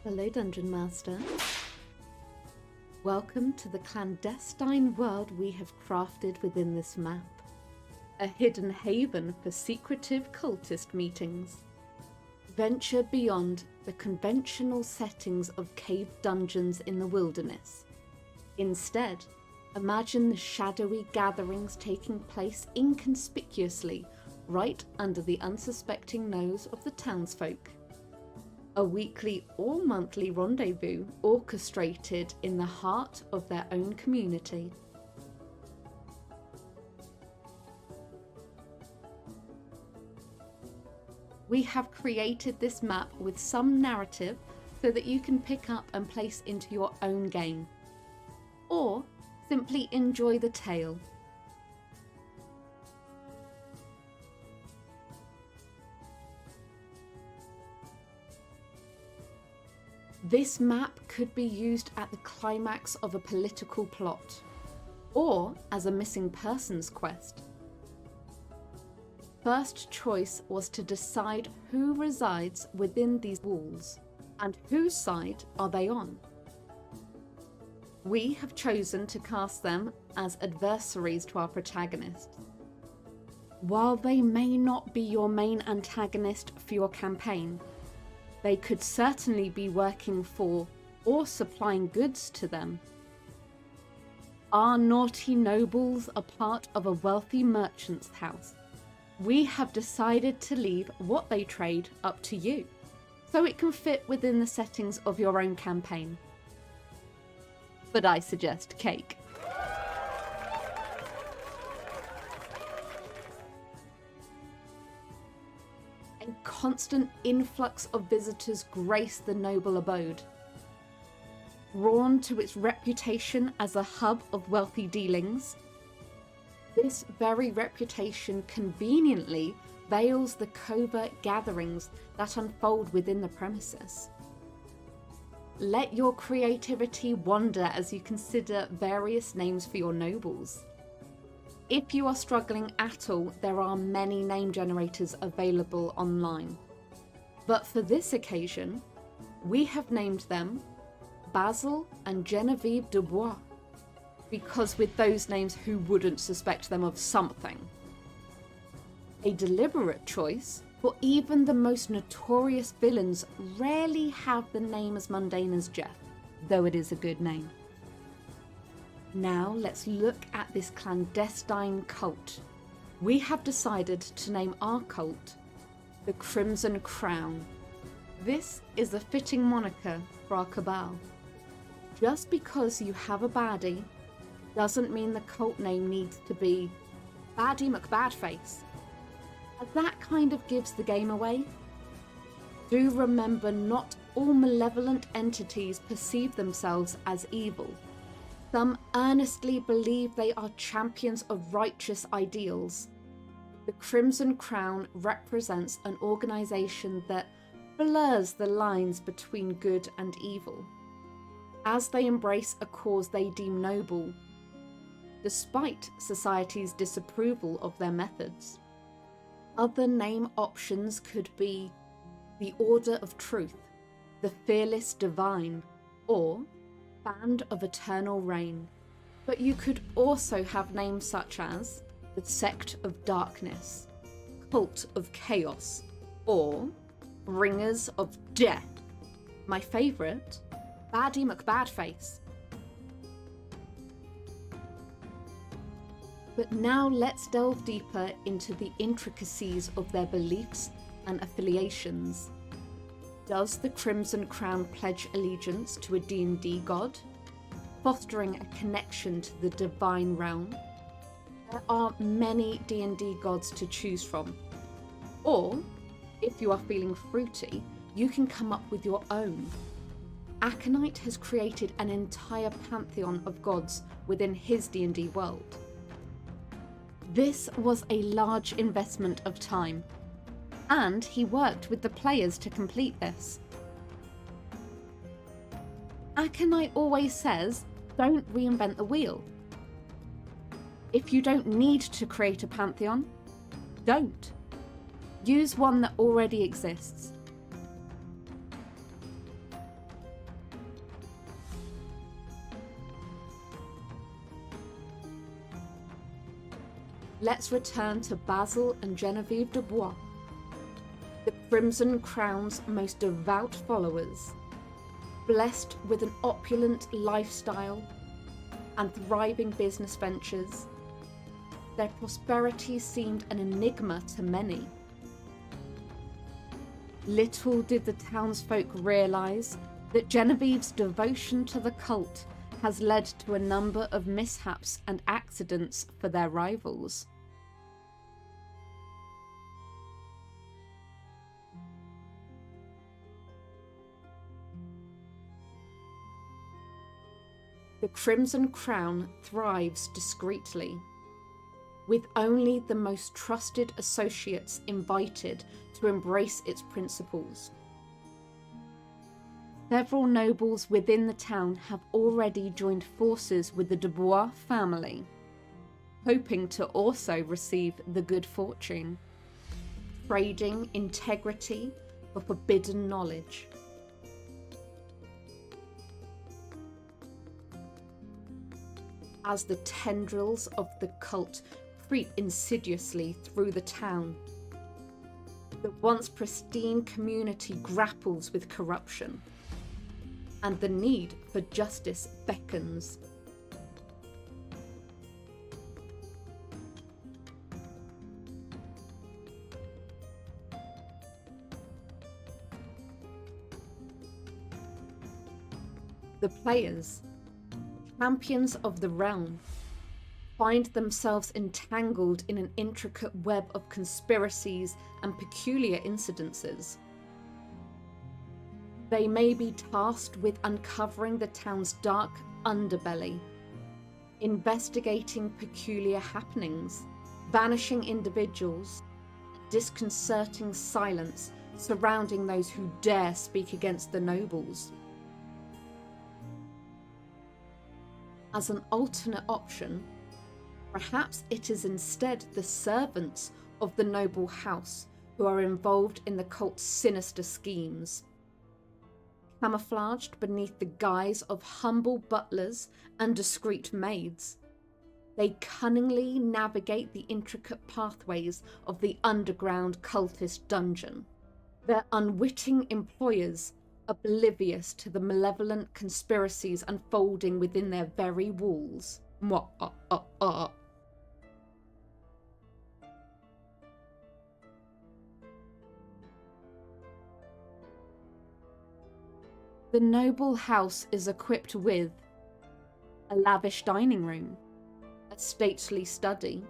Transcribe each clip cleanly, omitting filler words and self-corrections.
Hello, Dungeon Master. Welcome to the clandestine world we have crafted within this map. A hidden haven for secretive cultist meetings. Venture beyond the conventional settings of cave dungeons in the wilderness. Instead, imagine the shadowy gatherings taking place inconspicuously right under the unsuspecting nose of the townsfolk. A weekly or monthly rendezvous orchestrated in the heart of their own community. We have created this map with some narrative so that you can pick up and place into your own game, or simply enjoy the tale. This map could be used at the climax of a political plot, or as a missing persons quest. First choice was to decide who resides within these walls, and whose side are they on. We have chosen to cast them as adversaries to our protagonists. While they may not be your main antagonist for your campaign, they could certainly be working for or supplying goods to them. Our naughty nobles are part of a wealthy merchant's house. We have decided to leave what they trade up to you, so it can fit within the settings of your own campaign. But I suggest cake. A constant influx of visitors grace the noble abode. Drawn to its reputation as a hub of wealthy dealings, this very reputation conveniently veils the covert gatherings that unfold within the premises. Let your creativity wander as you consider various names for your nobles. If you are struggling at all, there are many name generators available online. But for this occasion, we have named them Basil and Genevieve Dubois, because with those names, who wouldn't suspect them of something? A deliberate choice, for even the most notorious villains rarely have the name as mundane as Jeff, though it is a good name. Now let's look at this clandestine cult. We have decided to name our cult the Crimson Crown. This is a fitting moniker for our cabal. Just because you have a baddie doesn't mean the cult name needs to be Baddie McBadface, as that kind of gives the game away. Do remember, not all malevolent entities perceive themselves as evil. Some earnestly believe they are champions of righteous ideals. The Crimson Crown represents an organization that blurs the lines between good and evil, as they embrace a cause they deem noble, despite society's disapproval of their methods. Other name options could be the Order of Truth, the Fearless Divine, or Band of Eternal Reign. But you could also have names such as the Sect of Darkness, Cult of Chaos, or Bringers of Death. My favourite, Baddie McBadface. But now let's delve deeper into the intricacies of their beliefs and affiliations. Does the Crimson Crown pledge allegiance to a D&D god, fostering a connection to the divine realm? There are many D&D gods to choose from. Or, if you are feeling fruity, you can come up with your own. Aconite has created an entire pantheon of gods within his D&D world. This was a large investment of time, and he worked with the players to complete this. Aconite always says, don't reinvent the wheel. If you don't need to create a pantheon, don't. Use one that already exists. let's return to Basil and Genevieve Dubois, the Crimson Crown's most devout followers, blessed with an opulent lifestyle and thriving business ventures. Their prosperity seemed an enigma to many. Little did the townsfolk realise that Genevieve's devotion to the cult has led to a number of mishaps and accidents for their rivals. The Crimson Crown thrives discreetly, with only the most trusted associates invited to embrace its principles. Several nobles within the town have already joined forces with the Dubois family, hoping to also receive the good fortune, trading integrity for forbidden knowledge. As the tendrils of the cult creep insidiously through the town, the once pristine community grapples with corruption, and the need for justice beckons. The players, champions of the realm, find themselves entangled in an intricate web of conspiracies and peculiar incidences. They may be tasked with uncovering the town's dark underbelly, investigating peculiar happenings, vanishing individuals, disconcerting silence surrounding those who dare speak against the nobles. As an alternate option, perhaps it is instead the servants of the noble house who are involved in the cult's sinister schemes. Camouflaged beneath the guise of humble butlers and discreet maids, they cunningly navigate the intricate pathways of the underground cultist dungeon. Their unwitting employers, oblivious to the malevolent conspiracies unfolding within their very walls. The noble house is equipped with a lavish dining room, a stately study,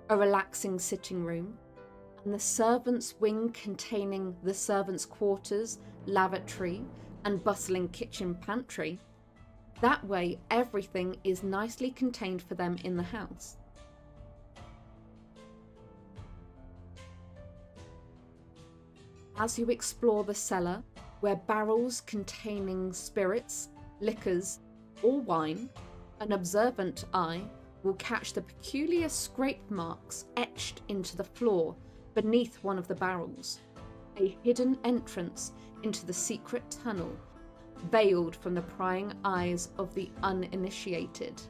a relaxing sitting room, and the servants' wing containing the servants' quarters, lavatory, and bustling kitchen pantry. That way, everything is nicely contained for them in the house. As you explore the cellar, where barrels containing spirits, liquors, or wine, an observant eye will catch the peculiar scrape marks etched into the floor beneath one of the barrels, a hidden entrance into the secret tunnel, veiled from the prying eyes of the uninitiated.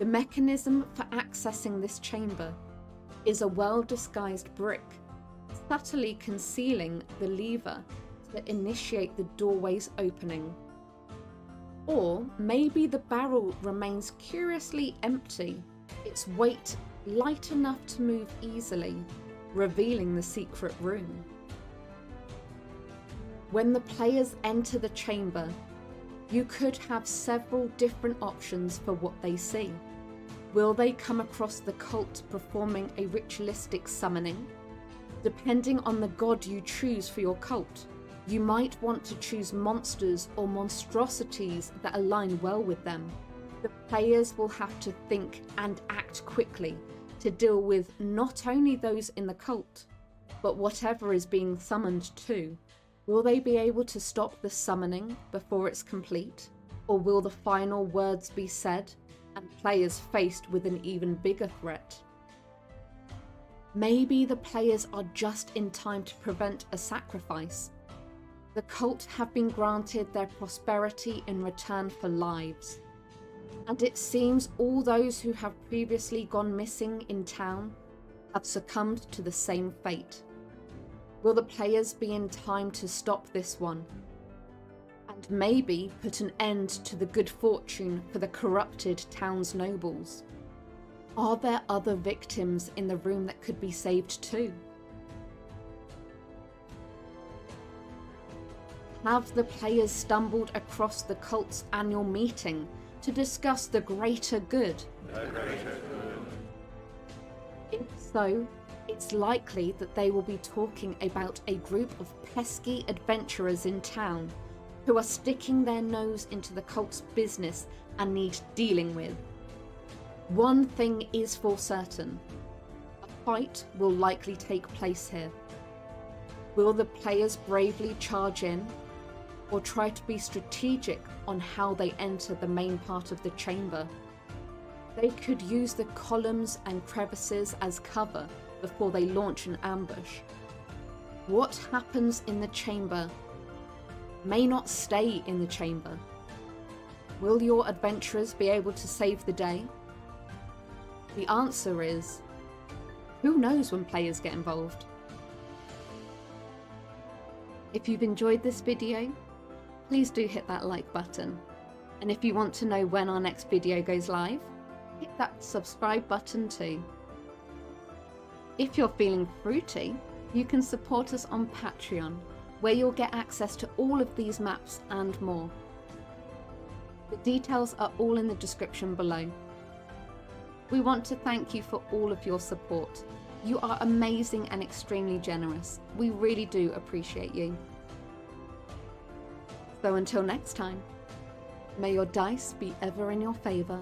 The mechanism for accessing this chamber is a well-disguised brick, subtly concealing the lever to initiate the doorway's opening. Or maybe the barrel remains curiously empty, its weight light enough to move easily, revealing the secret room. When the players enter the chamber, you could have several different options for what they see. Will they come across the cult performing a ritualistic summoning? Depending on the god you choose for your cult, you might want to choose monsters or monstrosities that align well with them. The players will have to think and act quickly to deal with not only those in the cult, but whatever is being summoned too. Will they be able to stop the summoning before it's complete? Or will the final words be said and players faced with an even bigger threat? Maybe the players are just in time to prevent a sacrifice. The cult have been granted their prosperity in return for lives. And it seems all those who have previously gone missing in town have succumbed to the same fate. Will the players be in time to stop this one? And maybe put an end to the good fortune for the corrupted town's nobles? Are there other victims in the room that could be saved too? Have the players stumbled across the cult's annual meeting to discuss the greater good? If so, it's likely that they will be talking about a group of pesky adventurers in town who are sticking their nose into the cult's business and need dealing with. One thing is for certain: a fight will likely take place here. Will the players bravely charge in, or try to be strategic on how they enter the main part of the chamber? They could use the columns and crevices as cover before they launch an ambush. What happens in the chamber may not stay in the chamber. Will your adventurers be able to save the day? The answer is, who knows when players get involved? If you've enjoyed this video, please do hit that like button. And if you want to know when our next video goes live, hit that subscribe button too. If you're feeling fruity, you can support us on Patreon, where you'll get access to all of these maps and more. The details are all in the description below. We want to thank you for all of your support. You are amazing and extremely generous. We really do appreciate you. So until next time, may your dice be ever in your favour.